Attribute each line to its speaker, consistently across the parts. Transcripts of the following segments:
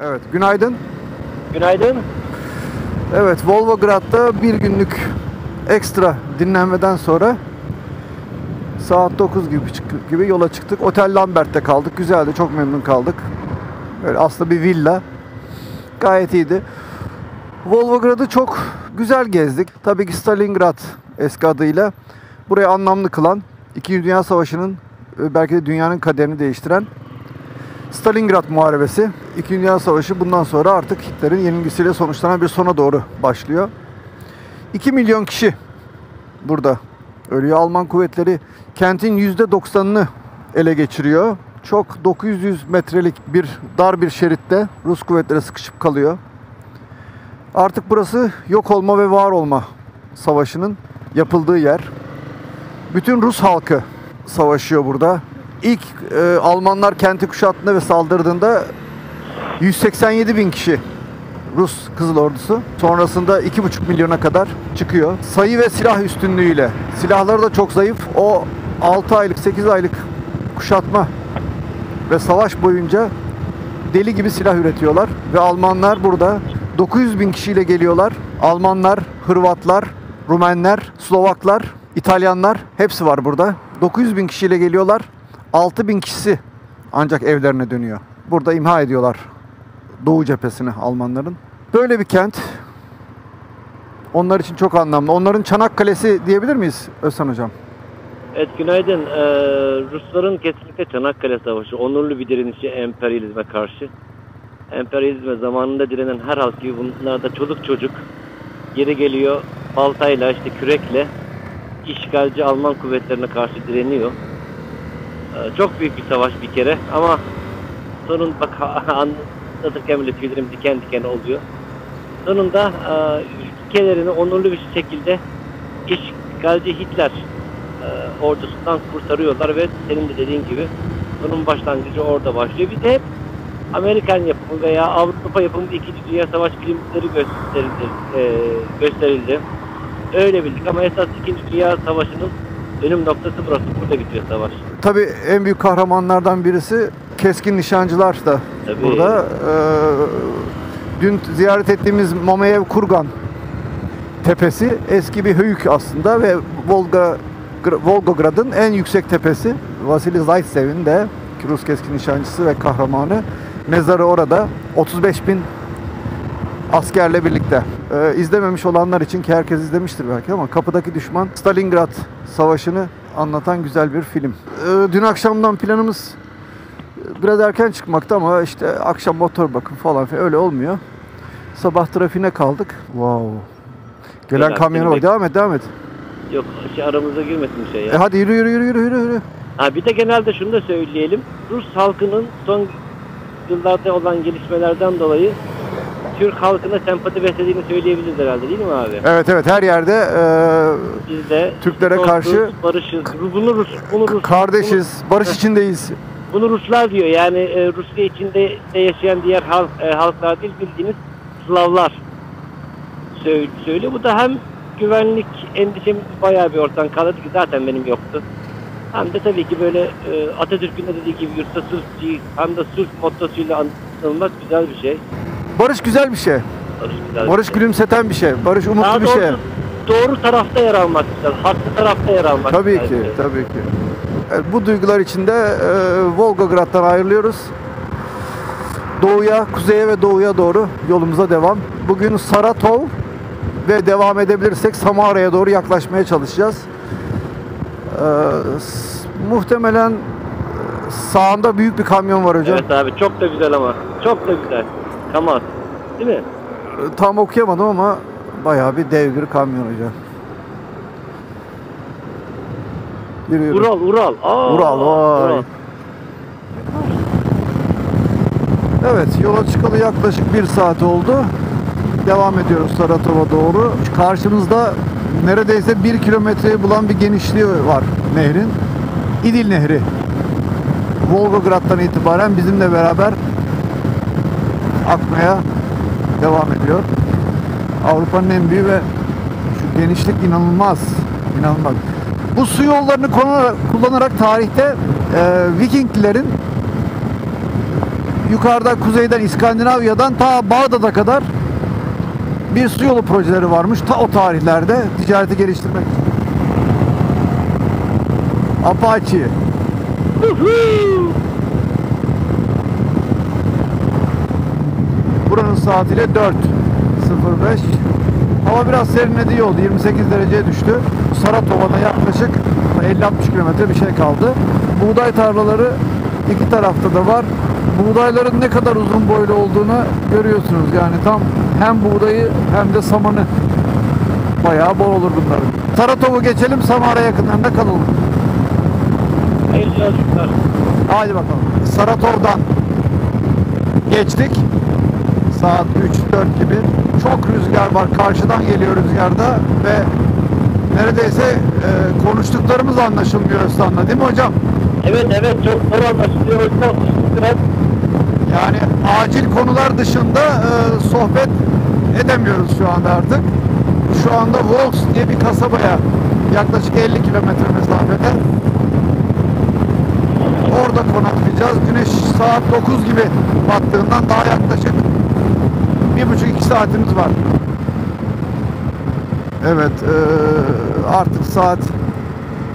Speaker 1: Evet, günaydın.
Speaker 2: Günaydın.
Speaker 1: Evet, Volgograd'da bir günlük ekstra dinlenmeden sonra saat 9 gibi yola çıktık. Otel Lambert'te kaldık. Güzeldi, çok memnun kaldık. Böyle aslında bir villa. Gayet iyiydi. Volgograd'ı çok güzel gezdik. Tabii ki Stalingrad eski adıyla. Burayı anlamlı kılan, İkinci Dünya Savaşı'nın belki de dünyanın kaderini değiştiren Stalingrad Muharebesi. İkinci Dünya Savaşı bundan sonra artık Hitler'in yenilgisiyle sonuçlanan bir sona doğru başlıyor. 2 milyon kişi burada ölüyor. Alman kuvvetleri kentin %90'ını ele geçiriyor. Çok 900 metrelik dar bir şeritte Rus kuvvetleri sıkışıp kalıyor. Artık burası yok olma ve var olma savaşının yapıldığı yer. Bütün Rus halkı savaşıyor burada. İlk Almanlar kenti kuşattığında ve saldırdığında 187 bin kişi Rus Kızıl Ordusu. Sonrasında 2,5 milyona kadar çıkıyor. Sayı ve silah üstünlüğüyle. Silahları da çok zayıf. O 6 aylık, 8 aylık kuşatma ve savaş boyunca deli gibi silah üretiyorlar. Ve Almanlar burada 900 bin kişiyle geliyorlar. Almanlar, Hırvatlar, Rumenler, Slovaklar, İtalyanlar hepsi var burada. 900 bin kişiyle geliyorlar. 6 bin kişisi ancak evlerine dönüyor. Burada imha ediyorlar Doğu cephesini Almanların. Böyle bir kent. Onlar için çok anlamlı. Onların Çanakkale'si diyebilir miyiz Özhan Hocam?
Speaker 2: Evet, günaydın. Rusların kesinlikle Çanakkale Savaşı, onurlu bir direnişi emperyalizme karşı. Emperyalizme zamanında direnen her halk gibi bunlar da çoluk çocuk yeri geliyor baltayla, işte kürekle işgalci Alman kuvvetlerine karşı direniyor. Çok büyük bir savaş bir kere ama sonunda bak anlatırken bile tüylerim diken diken oluyor. Sonunda ülkelerini onurlu bir şekilde işgalci Hitler ordusundan kurtarıyorlar ve senin de dediğin gibi bunun başlangıcı orada başlıyor. Bir de hep Amerikan yapımı veya Avrupa yapımı İkinci Dünya Savaş filmleri gösterildi. Öyle bildik ama esas İkinci Dünya Savaşı'nın dönüm noktası burası. Burada bitiyor savaş.
Speaker 1: Tabii en büyük kahramanlardan birisi keskin nişancılar da
Speaker 2: Tabii.
Speaker 1: burada. Dün ziyaret ettiğimiz Mamayev Kurgan tepesi eski bir höyük aslında ve Volgograd'ın en yüksek tepesi. Vasili Zaitsev'in de Rus keskin nişancısı ve kahramanı mezarı orada. 35 bin askerle birlikte. İzlememiş olanlar için, ki herkes izlemiştir belki ama Kapıdaki Düşman, Stalingrad Savaşı'nı anlatan güzel bir film. Dün akşamdan planımız biraz erken çıkmaktı ama işte akşam motor bakım falan filan öyle olmuyor. Sabah trafiğine kaldık. Wow. Gelen kamyona bak. Devam et.
Speaker 2: Yok, aramıza girmesin bir şey ya.
Speaker 1: Hadi yürü.
Speaker 2: Ha, bir de genelde şunu da söyleyelim. Rus halkının son yıllarda olan gelişmelerden dolayı Türk halkına sempati beslediğini söyleyebiliriz herhalde, değil mi abi?
Speaker 1: Evet, her yerde
Speaker 2: biz de
Speaker 1: Türklere karşı
Speaker 2: barışız. Bunu Rus
Speaker 1: kardeşiz, barış içindeyiz.
Speaker 2: Bunu Ruslar diyor. Yani Rusya içinde yaşayan diğer halklar değil, bildiğiniz Slavlar söylüyor. Bu da hem güvenlik endişemiz bayağı bir ortadan kaldırdı ki zaten benim yoktu. Hem de tabii ki böyle Atatürk'ün de dediği gibi yurtta sulh değil, hem de sulh mottosuyla anılmak güzel bir şey.
Speaker 1: Barış güzel bir şey. Barış gülümseten bir şey. Barış umutlu bir şey.
Speaker 2: Doğru tarafta yer almak güzel. Haklı tarafta yer almak
Speaker 1: tabii ki. Evet, bu duygular içinde Volgograd'dan ayrılıyoruz. Kuzeye ve doğuya doğru yolumuza devam. Bugün Saratov ve devam edebilirsek Samara'ya doğru yaklaşmaya çalışacağız. Muhtemelen sağında büyük bir kamyon var hocam.
Speaker 2: Evet abi, çok da güzel ama. Çok da güzel. Kamaz. Değil mi?
Speaker 1: Tam okuyamadım ama bayağı bir dev bir kamyon hocam. Yürü.
Speaker 2: Ural.
Speaker 1: Ural, vay. Evet, yola çıkalı yaklaşık 1 saat oldu. Devam ediyoruz Saratov'a doğru. Karşımızda neredeyse 1 kilometreyi bulan bir genişliği var nehrin. İdil Nehri. Volgograd'dan itibaren bizimle beraber akmaya devam ediyor. Avrupa'nın en büyüğü ve şu genişlik inanılmaz. Bu su yollarını kullanarak tarihte Vikinglerin yukarıda kuzeyden İskandinavya'dan ta Bağdat'a kadar bir su yolu projeleri varmış. Ta o tarihlerde ticareti geliştirmek için. Apache. Buranın saatiyle 4:05. Hava biraz serinlediği oldu. 28 dereceye düştü. Saratova'da yaklaşık 50-60 kilometre bir şey kaldı. Buğday tarlaları iki tarafta da var. Buğdayların ne kadar uzun boylu olduğunu görüyorsunuz. Yani tam hem buğdayı hem de samanı. Bayağı bol olur bunların. Saratov'u geçelim, Samara yakınlarında kalalım.
Speaker 2: Hayırlı yolculuklar.
Speaker 1: Hadi bakalım. Saratov'dan geçtik. Saat 3-4 gibi. Çok rüzgar var. Karşıdan geliyor rüzgarda ve neredeyse konuştuklarımız anlaşılmıyor Öztan'la, değil mi hocam?
Speaker 2: Evet çok zor anlaşılıyor. O yüzden biraz
Speaker 1: Yani acil konular dışında sohbet edemiyoruz şu anda artık. Şu anda Volks diye bir kasabaya yaklaşık 50 kilometre mesafede. Orada konaklayacağız. Güneş saat 9 gibi battığından daha yaklaşık 1,5-2 saatimiz var. Evet, artık saat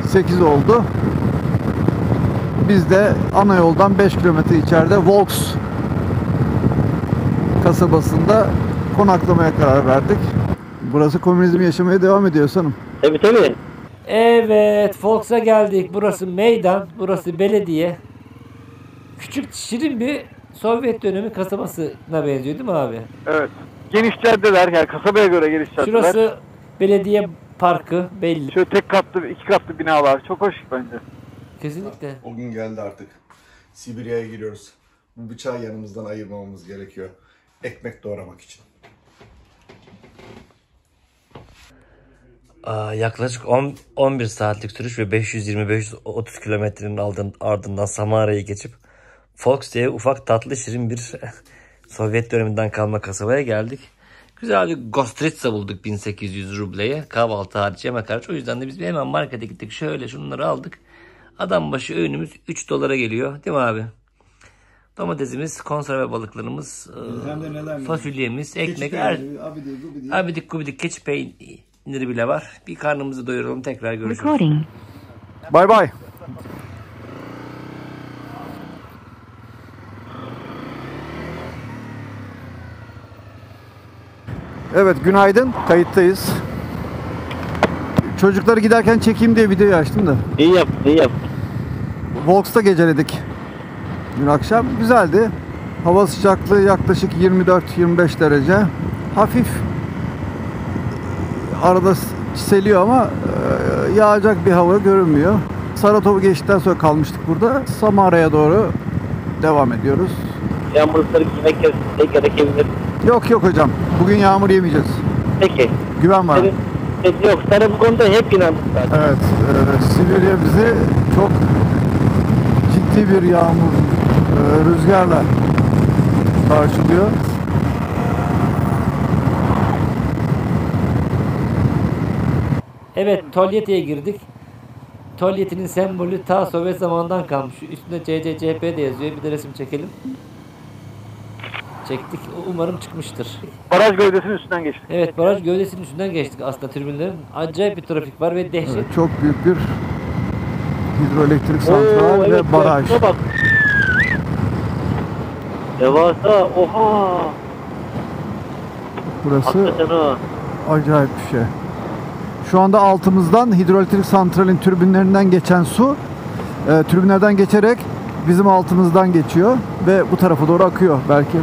Speaker 1: 8 oldu. Biz de ana yoldan 5 kilometre içeride Volks kasabasında konaklamaya karar verdik. Burası komünizm yaşamaya devam ediyor sanırım.
Speaker 2: tabii.
Speaker 3: Evet, Volks'a geldik. Burası meydan, burası belediye. Küçük, şirin bir Sovyet dönemi kasabasına benziyor değil mi abi?
Speaker 1: Evet. Geniş caddeler, yani kasabaya göre geniş caddeler.
Speaker 3: Şurası belediye parkı belli.
Speaker 1: Şöyle tek katlı, iki katlı binalar. Çok hoş bence.
Speaker 3: Kesinlikle.
Speaker 4: O gün geldi artık. Sibirya'ya giriyoruz. Bu bıçağı yanımızdan ayırmamamız gerekiyor. Ekmek doğramak için.
Speaker 3: Yaklaşık 11 saatlik sürüş ve 520-530 kilometrenin ardından Samara'yı geçip Volks diye ufak tatlı şirin bir Sovyet döneminden kalma kasabaya geldik. Güzel bir Gostritsa bulduk 1800 rubleye. Kahvaltı hariç, yemek hariç. O yüzden de biz hemen markete gittik. Şöyle şunları aldık. Adam başı öğünümüz 3 dolara geliyor. Değil mi abi? Domatesimiz, konserve balıklarımız, fasulyemiz, ekmek, abidik gubidik keçi peyniri bile var. Bir karnımızı doyuralım, tekrar görüşürüz.
Speaker 1: Bay bay. Evet, günaydın. Kayıttayız. Çocukları giderken çekeyim diye videoyu açtım da.
Speaker 2: İyi yap.
Speaker 1: Volks'ta geceledik. Dün akşam güzeldi. Hava sıcaklığı yaklaşık 24-25 derece. Hafif arada seliyor ama yağacak bir hava görünmüyor. Saratov'u geçtikten sonra kalmıştık burada. Samara'ya doğru devam ediyoruz.
Speaker 2: Yağmurlukları giymek gerekebilir.
Speaker 1: Yok hocam. Bugün yağmur yemeyeceğiz.
Speaker 2: Peki.
Speaker 1: Güven var.
Speaker 2: Yok, sana bu konuda hep inandık zaten.
Speaker 1: Evet. Sibirya bizi çok ciddi bir yağmur, rüzgarla karşılıyor.
Speaker 3: Evet, Tolyetti'ye girdik. Tolyetti'nin sembolü ta Sovyet zamanından kalmış. Üstünde CCCP de yazıyor. Bir de resim çekelim. Çektik. Umarım çıkmıştır.
Speaker 1: Baraj gövdesinin üstünden geçtik.
Speaker 3: Evet, baraj gövdesinin üstünden geçtik aslında tribünlerin. Acayip bir trafik var ve dehşet.
Speaker 1: Evet, çok büyük bir hidroelektrik santral ve
Speaker 2: evet,
Speaker 1: baraj.
Speaker 2: bak. Devasa, oha.
Speaker 1: Burası
Speaker 2: Hakikaten ha.
Speaker 1: acayip bir şey. Şu anda altımızdan hidroelektrik santralin türbinlerinden geçen su türbinlerden geçerek bizim altımızdan geçiyor ve bu tarafa doğru akıyor. Belki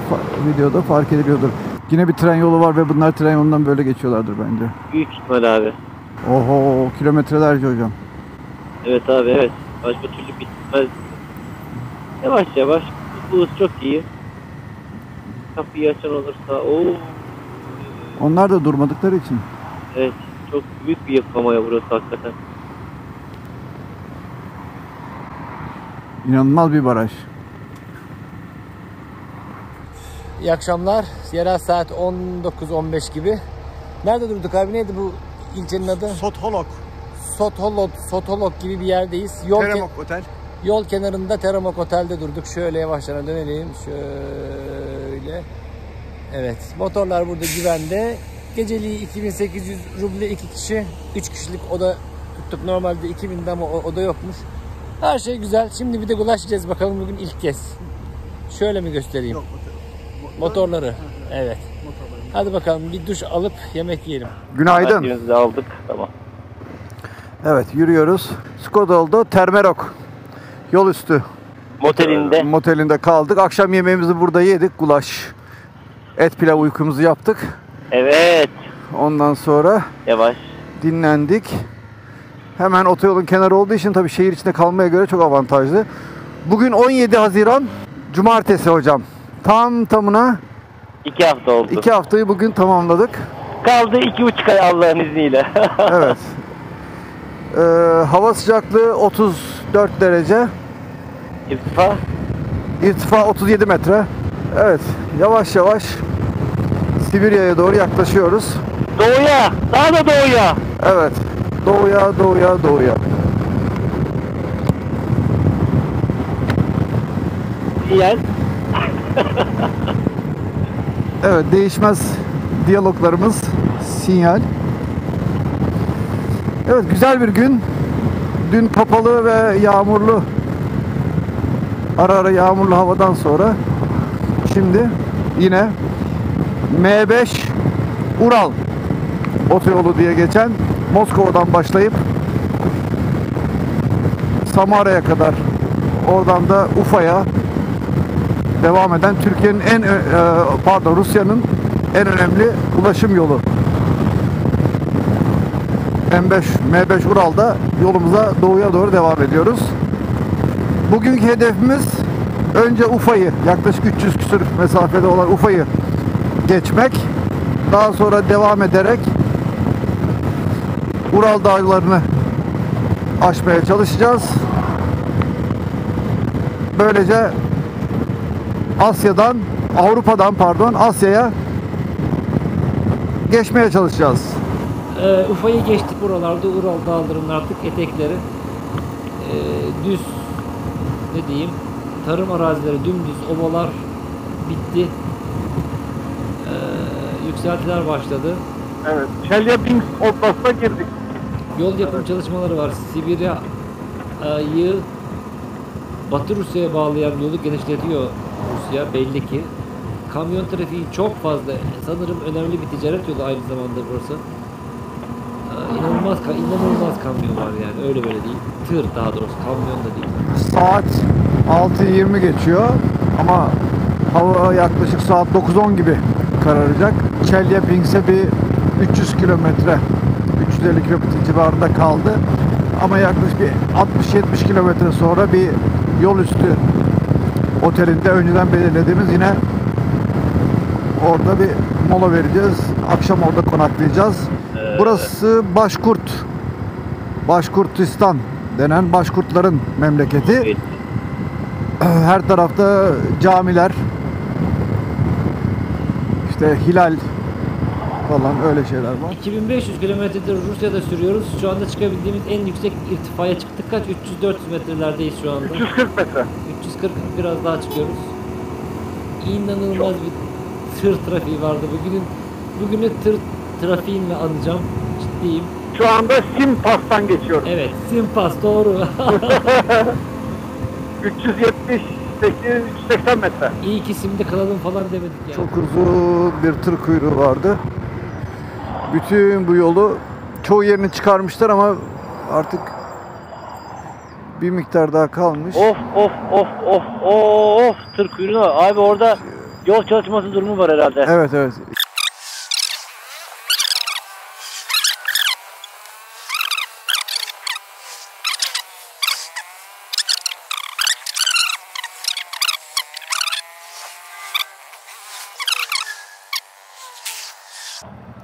Speaker 1: videoda fark ediliyordur. Yine bir tren yolu var ve bunlar tren yolundan böyle geçiyorlardır bence.
Speaker 2: Büyük ihtimal abi.
Speaker 1: Oho, kilometrelerce hocam.
Speaker 2: Evet abi, evet. Başka türlü bitmez. Yavaş. Bu hız çok iyi. Kapıyı açan olursa.
Speaker 1: Onlar da durmadıkları için.
Speaker 2: Evet. Çok büyük bir yapamaya burası hakikaten.
Speaker 1: İnanılmaz bir baraj.
Speaker 3: İyi akşamlar. Yerel saat 19-15 gibi. Nerede durduk abi? Neydi bu ilçenin adı?
Speaker 1: Sotholok.
Speaker 3: Sotholok gibi bir yerdeyiz. Yol
Speaker 1: Teremok Otel.
Speaker 3: Yol kenarında Teramak Otel'de durduk. Şöyle yavaşça dönelim. Şöyle. Evet. Motorlar burada güvende. Geceliği 2800 ruble 2 kişi. 3 kişilik oda tuttuk. Normalde 2000'de ama oda yokmuş. Her şey güzel. Şimdi bir de ulaşacağız bakalım bugün ilk kez. Şöyle mi göstereyim?
Speaker 1: Yok,
Speaker 3: Motorları. Evet. Hadi bakalım bir duş alıp yemek yiyelim.
Speaker 1: Günaydın.
Speaker 2: Vaktimizi aldık. Tamam.
Speaker 1: Evet, yürüyoruz. Skodol'da Termerok yol üstü motelinde kaldık. Akşam yemeğimizi burada yedik. Gulaş, et pilav uykumuzu yaptık.
Speaker 2: Evet.
Speaker 1: Ondan sonra
Speaker 2: Yavaş.
Speaker 1: dinlendik. Hemen otoyolun kenarı olduğu için tabii şehir içinde kalmaya göre çok avantajlı. Bugün 17 Haziran Cumartesi hocam. Tam tamına
Speaker 2: 2 hafta oldu.
Speaker 1: 2 haftayı bugün tamamladık.
Speaker 2: Kaldı 2,5 ay Allah'ın izniyle.
Speaker 1: Evet. Hava sıcaklığı 34 derece.
Speaker 2: İrtifa.
Speaker 1: İrtifa 37 metre. Evet, yavaş yavaş Sibirya'ya doğru yaklaşıyoruz.
Speaker 2: Doğuya. Daha da doğuya.
Speaker 1: Evet, doğuya.
Speaker 2: Sinyal.
Speaker 1: Evet, değişmez diyaloglarımız, sinyal. Evet, güzel bir gün. Dün kapalı ve yağmurlu, ara yağmurlu havadan sonra şimdi yine M5 Ural otoyolu diye geçen Moskova'dan başlayıp Samara'ya kadar, oradan da Ufa'ya devam eden Türkiye'nin Rusya'nın en önemli ulaşım yolu. M5 Ural'da yolumuza doğuya doğru devam ediyoruz. Bugünkü hedefimiz önce Ufa'yı, yaklaşık 300 küsur mesafede olan Ufa'yı geçmek. Daha sonra devam ederek Ural dağlarını aşmaya çalışacağız. Böylece Asya'ya geçmeye çalışacağız.
Speaker 3: Ufa'yı geçtik buralarda. Ural dağlarının artık etekleri. Düz ne diyeyim, tarım arazileri dümdüz, ovalar bitti. Yükseltiler başladı.
Speaker 5: Evet. Chelyabinsk Oblast'a girdik.
Speaker 3: Yol yapım çalışmaları var. Sibirya'yı Batı Rusya'ya bağlayan yolu genişletiyor Rusya belli ki. Kamyon trafiği çok fazla. Sanırım önemli bir ticaret yolu aynı zamanda burası. İnanılmaz kamyon var yani, öyle böyle değil. Tır, daha doğrusu kamyon da değil.
Speaker 1: Saat 6:20 geçiyor ama hava yaklaşık saat 9:10 gibi kararacak. Chelyabinsk'e bir 300 kilometre, 350 kilometre civarında kaldı. Ama yaklaşık bir 60-70 kilometre sonra bir yol üstü otelinde önceden belirlediğimiz, yine orada bir mola vereceğiz. Akşam orada konaklayacağız. Burası Başkurtistan denen Başkurtların memleketi.
Speaker 2: Evet.
Speaker 1: Her tarafta camiler, işte hilal falan, öyle şeyler var.
Speaker 3: 2500 kilometredir Rusya'da sürüyoruz. Şu anda çıkabildiğimiz en yüksek irtifaya çıktık. Kaç? 300-400 metrelerdeyiz şu anda.
Speaker 5: 340 metre.
Speaker 3: 340, biraz daha çıkıyoruz. İnanılmaz bir tır trafiği vardı. Bugünü tır trafiğinle anacağım. Ciddiyim.
Speaker 5: Şu anda Simpas'tan geçiyoruz.
Speaker 3: Evet, Simpas doğru.
Speaker 5: 380 metre.
Speaker 3: İyi ki simde kalalım falan demedik yani.
Speaker 1: Çok uzun bir tır kuyruğu vardı. Bütün bu yolu çoğu yerini çıkarmışlar ama artık bir miktar daha kalmış.
Speaker 2: Of tır kuyruğu var. Abi orada yol çalışması durumu var herhalde.
Speaker 1: Evet.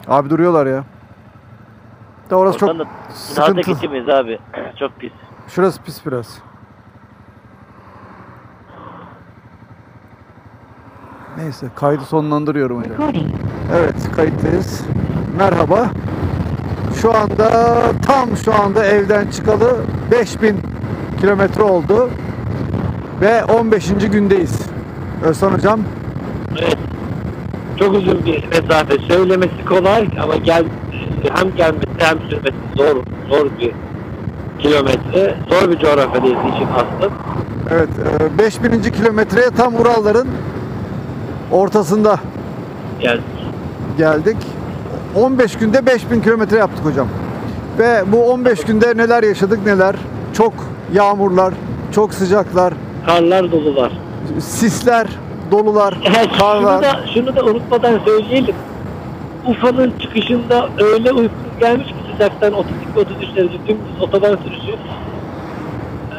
Speaker 1: Abi duruyorlar ya. Da orası çok
Speaker 2: Oradan da daha da
Speaker 1: sıkıntı.
Speaker 2: geçemeyiz abi. Çok pis.
Speaker 1: Şurası pis biraz. Neyse, kaydı sonlandırıyorum hocam. Evet, kayıttayız. Merhaba. Şu anda evden çıkalı 5000 kilometre oldu. Ve 15. gündeyiz. Özhan hocam.
Speaker 2: Evet. Çok uzun bir mesafe. Söylemesi kolay ama hem gelmesi hem sürmesi zor bir kilometre. Zor bir coğrafyadayız işin aslı.
Speaker 1: Evet, 5000. kilometreye tam Uralların ortasında geldik. 15 günde 5000 kilometre yaptık hocam. Ve bu 15 günde neler yaşadık neler. Çok yağmurlar, çok sıcaklar,
Speaker 2: Karlar dolular.
Speaker 1: sisler, dolular, karlar.
Speaker 2: Şunu da unutmadan söyleyelim. Ufa'nın çıkışında öyle uykusuz gelmiş ki sıcaktan 32-33 derece dümdüz otoban sürüşü.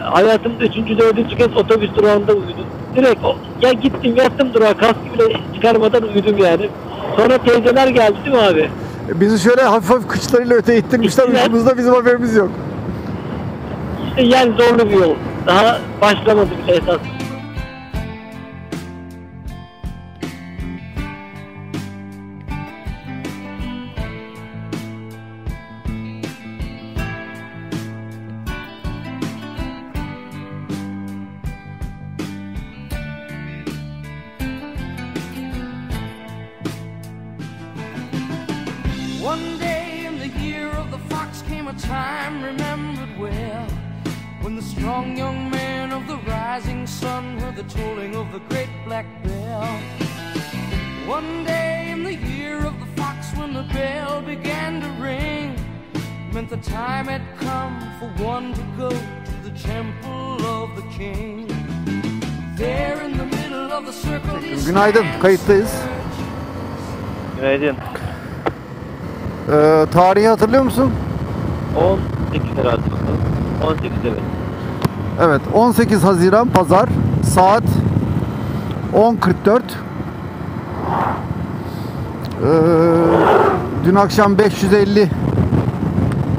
Speaker 2: Hayatımda 3. 4. kez otobüs durağında uyudum. Direkt ya gittim yattım durağa, kask bile çıkarmadan uyudum yani. Sonra teyzeler geldi değil mi abi?
Speaker 1: Bizi şöyle hafif hafif kıçlarıyla öte ittirmişler.
Speaker 2: İttiler.
Speaker 1: Uykumuzda bizim haberimiz yok.
Speaker 2: İşte yani zorlu bir yol. Daha başlamadı bile esas.
Speaker 6: One day in the year of the fox came a time remembered well, when the strong young man of the rising sun heard the tolling of the great black bell. One day in the year of the fox, when the bell began to ring, meant the time had come for one to go to the temple of the king. There in the middle of the circle he
Speaker 1: Günaydın, kayıttayız.
Speaker 2: Günaydın.
Speaker 1: Tarihi hatırlıyor musun?
Speaker 2: 18 herhalde. 18 evet.
Speaker 1: Evet, 18 Haziran Pazar, saat 10.44. Dün akşam 550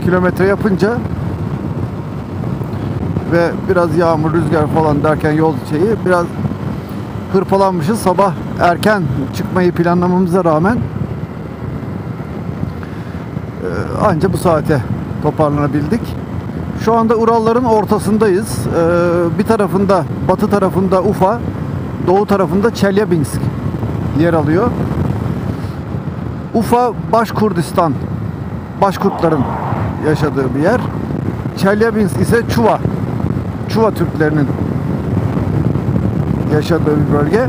Speaker 1: kilometre yapınca ve biraz yağmur, rüzgar falan derken yol şeyi biraz hırpalanmışız. Sabah erken çıkmayı planlamamıza rağmen anca bu saate toparlanabildik. Şu anda Uralların ortasındayız. Bir tarafında, batı tarafında Ufa, doğu tarafında Çelyabinsk yer alıyor. Ufa, Başkurdistan, Başkurtların yaşadığı bir yer. Çelyabinsk ise Çuva Türklerinin yaşadığı bir bölge.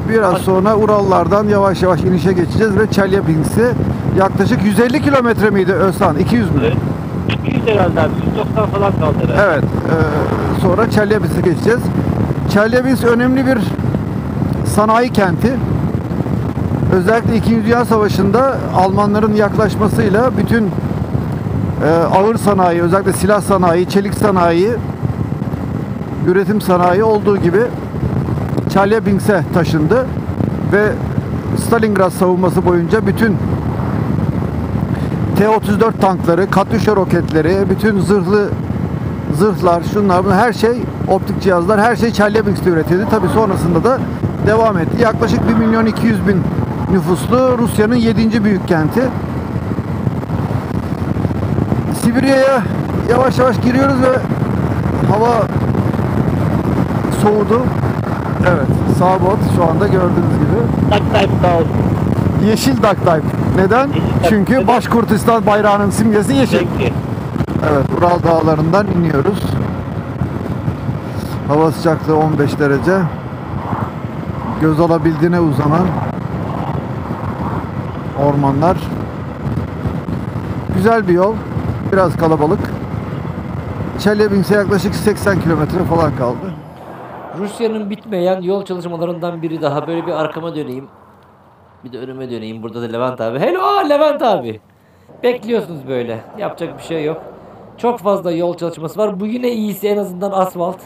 Speaker 1: Biraz sonra Urallardan yavaş yavaş inişe geçeceğiz ve Çelyabinsk'e yaklaşık 150 kilometre miydi Özhan? 200 mü?
Speaker 2: Evet. 200 herhalde abi. 190 falan kaldı herhalde.
Speaker 1: Evet. Sonra Çelyabinsk'e geçeceğiz. Çelyabinsk önemli bir sanayi kenti. Özellikle 2. Dünya Savaşı'nda Almanların yaklaşmasıyla bütün ağır sanayi, özellikle silah sanayi, çelik sanayi, üretim sanayi olduğu gibi Çelyabinsk'e taşındı ve Stalingrad savunması boyunca bütün T-34 tankları, Katyusha roketleri, bütün zırhlar, şunlar, bunlar, her şey, optik cihazlar, her şey Çelyabinsk'te üretildi. Tabii sonrasında da devam etti. Yaklaşık 1.200.000 nüfuslu Rusya'nın 7. büyük kenti. Sibirya'ya yavaş yavaş giriyoruz ve hava soğudu. Evet, sağ bot şu anda gördüğünüz gibi.
Speaker 2: Taktayım sağ olsun.
Speaker 1: Yeşil duck type. Neden?
Speaker 2: Yeşil
Speaker 1: Çünkü
Speaker 2: duck type.
Speaker 1: Başkurtistan bayrağının simgesi yeşil.
Speaker 2: Peki.
Speaker 1: Evet, Ural dağlarından iniyoruz. Hava sıcaklığı 15 derece. Göz alabildiğine uzanan ormanlar. Güzel bir yol. Biraz kalabalık. Çelyabinsk'e yaklaşık 80 kilometre falan kaldı.
Speaker 3: Rusya'nın bitmeyen yol çalışmalarından biri daha. Böyle bir arkama döneyim. Bir de önüme döneyim. Burada da Levent abi. Hello Levent abi. Bekliyorsunuz böyle. Yapacak bir şey yok. Çok fazla yol çalışması var. Bu yine iyisi, en azından asfalt.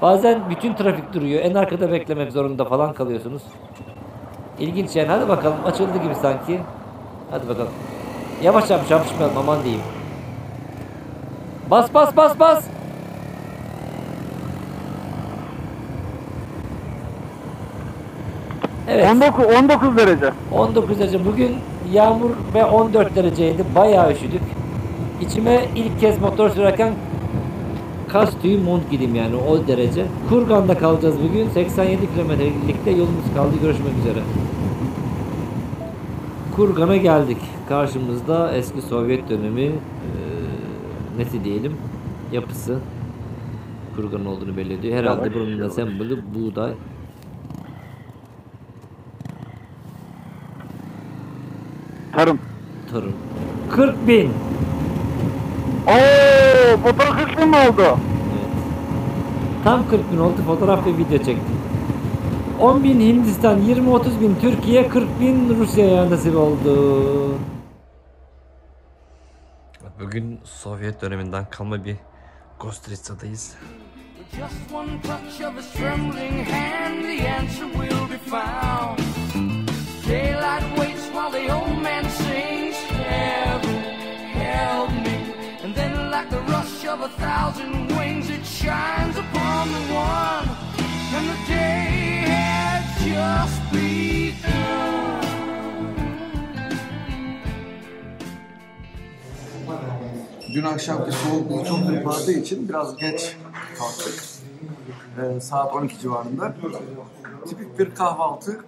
Speaker 3: Bazen bütün trafik duruyor. En arkada beklemek zorunda falan kalıyorsunuz. İlginç yani. Hadi bakalım. Açıldı gibi sanki. Hadi bakalım. Yavaş yavaş çarpışmayalım, aman diyeyim. Bas bas bas bas. Evet.
Speaker 5: 19 derece.
Speaker 3: 19 derece. Bugün yağmur ve 14 dereceydi. Bayağı üşüdük. İçime ilk kez motor sürerken kas tüyü mont gideyim yani o derece. Kurgan'da kalacağız bugün. 87 kilometrelikte yolumuz kaldı. Görüşmek üzere. Kurgan'a geldik. Karşımızda eski Sovyet dönemi nesi diyelim yapısı. Kurgan olduğunu belli ediyor. Herhalde buranın da sembolü buğday.
Speaker 5: Tarım.
Speaker 3: Tarım. 40.000.
Speaker 5: Oo, motor 40 bin mi oldu?
Speaker 3: Evet. Tam 40.000 oldu. Fotoğraf ve video çektim. 10.000 Hindistan, 20-30 bin Türkiye, 40.000 Rusya'ya nasip oldu. Bugün Sovyet döneminden kalma bir Kostritsa'dayız.
Speaker 6: Just one touch of his trembling hand, the answer will be found. Daylight waits while the old man sings, Heaven, help me. And then like the rush of 1,000 wings, it shines upon the one. And the day had just begun.
Speaker 1: Dün akşamki soğukluğu çok hırpaladığı için biraz geç kalktık. Saat 12 civarında. Tipik bir kahvaltı.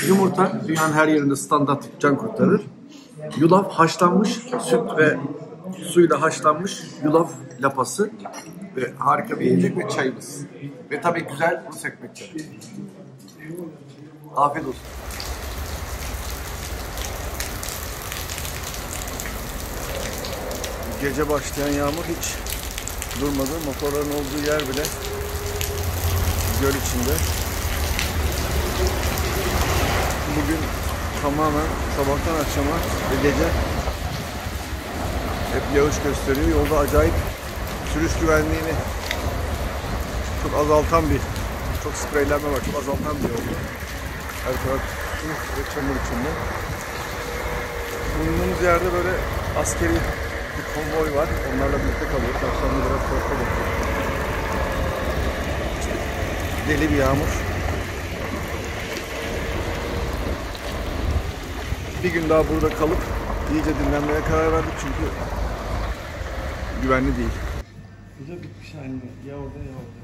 Speaker 1: Yumurta dünyanın her yerinde standart can kurtarır. Yulaf haşlanmış, süt ve suyla haşlanmış yulaf lapası. Ve harika bir yiyecek ve çayımız. Ve tabii güzel Rus ekmekleri. Afiyet olsun. Gece başlayan yağmur hiç durmadı. Motorların olduğu yer bile göl içinde. Bugün tamamen sabahtan akşama ve gece hep yağış gösteriyor. Yolda acayip sürüş güvenliğini çok azaltan bir, çok spreylenme var, çok azaltan bir yolda. Her taraf kum ve çamur içinde. Bulunduğumuz yerde böyle askeri bir konvoy var. Onlarla birlikte kalıyoruz. Akşamda biraz korku bakıyoruz. Deli bir yağmur. Bir gün daha burada kalıp iyice dinlenmeye karar verdik çünkü güvenli değil.
Speaker 7: Burada bitmiş aynı. Ya orada ya orada.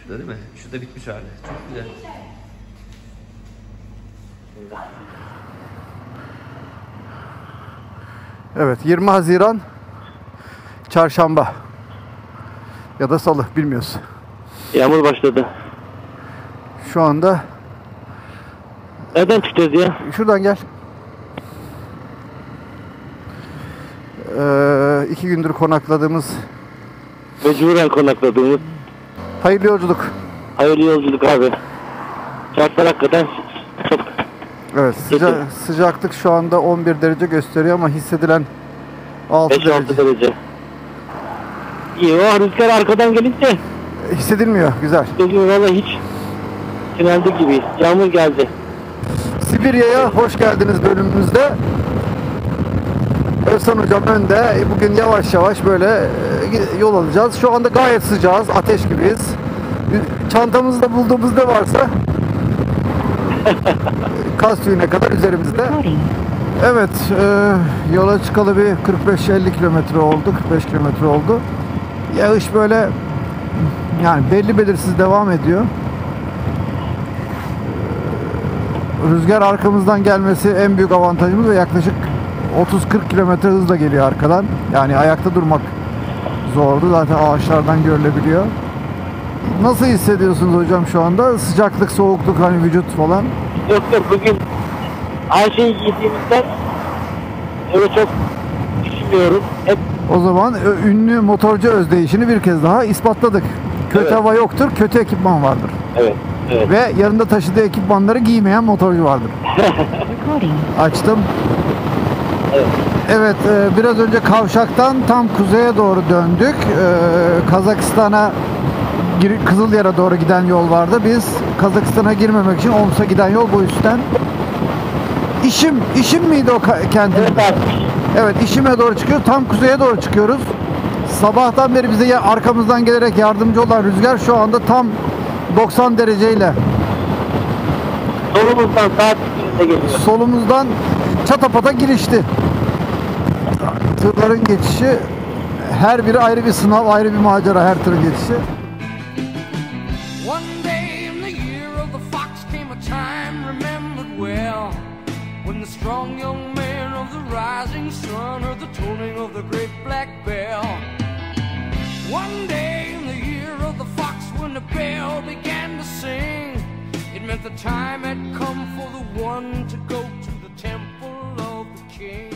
Speaker 3: Şurada değil mi? Şurada bitmiş hali. Çok güzel.
Speaker 1: Evet, 20 Haziran Çarşamba ya da Salı bilmiyoruz.
Speaker 2: Yağmur başladı.
Speaker 1: Şu anda
Speaker 2: Nereden çıkacağız ya?
Speaker 1: şuradan gel. 2 gündür konakladığımız
Speaker 2: Mecburen konakladığımız
Speaker 1: hayırlı yolculuk.
Speaker 2: hayırlı yolculuk abi. Şartlar hakikaten çok
Speaker 1: Evet, sıcaklık şu anda 11 derece gösteriyor ama hissedilen 6
Speaker 2: 5-6
Speaker 1: derece.
Speaker 2: derece. İyi o rüzgar arkadan gelince
Speaker 1: Hissedilmiyor, güzel.
Speaker 2: dediğim valla hiç finalde gibiyiz. Yağmur geldi.
Speaker 1: Sibirya'ya hoş geldiniz bölümümüzde. Özhan Hocam önde. Bugün yavaş yavaş böyle yol alacağız. Şu anda gayet sıcağız, ateş gibiyiz. Çantamızda bulduğumuz ne varsa kas tüyüne kadar üzerimizde. Evet, yola çıkalı bir 45-50 kilometre oldu, 45 kilometre oldu. Yağış böyle yani belli belirsiz devam ediyor. Rüzgar arkamızdan gelmesi en büyük avantajımız ve yaklaşık 30-40 kilometre hızla geliyor arkadan. Yani ayakta durmak zordu. Zaten ağaçlardan görülebiliyor. Nasıl hissediyorsunuz hocam şu anda? Sıcaklık, soğukluk, hani vücut falan?
Speaker 2: Yok bugün her şeyi giydiğimizden öyle çok düşünmüyorum. Hep
Speaker 1: O zaman ünlü motorcu özdeyişini bir kez daha ispatladık. Kötü
Speaker 2: Evet.
Speaker 1: hava yoktur, kötü ekipman vardır.
Speaker 2: evet.
Speaker 1: Ve yanında taşıdığı ekipmanları giymeyen motorcu vardır. Açtım. Evet, biraz önce kavşaktan tam kuzeye doğru döndük. Kazakistan'a, Kızılyar'a doğru giden yol vardı. Biz Kazakistan'a girmemek için Omsk'a giden yol bu üstten. İşim miydi o kentin?
Speaker 2: Evet abi.
Speaker 1: Evet, İşim'e doğru çıkıyor. Tam kuzeye doğru çıkıyoruz. Sabahtan beri bize arkamızdan gelerek yardımcı olan rüzgar şu anda tam 90 dereceyle
Speaker 2: Solumuzdan saat 2'de geliyor.
Speaker 1: solumuzdan çatapata girişti. Tırların geçişi her biri ayrı bir sınav, ayrı bir macera her tırın geçişi.
Speaker 6: One day in the year of the fox came a time remembered well, when the strong young man of the rising sun heard the tolling of the great black bell. One day in the year of the fox, when the bell began to sing, it meant the time had come for the one to go to the temple of the king.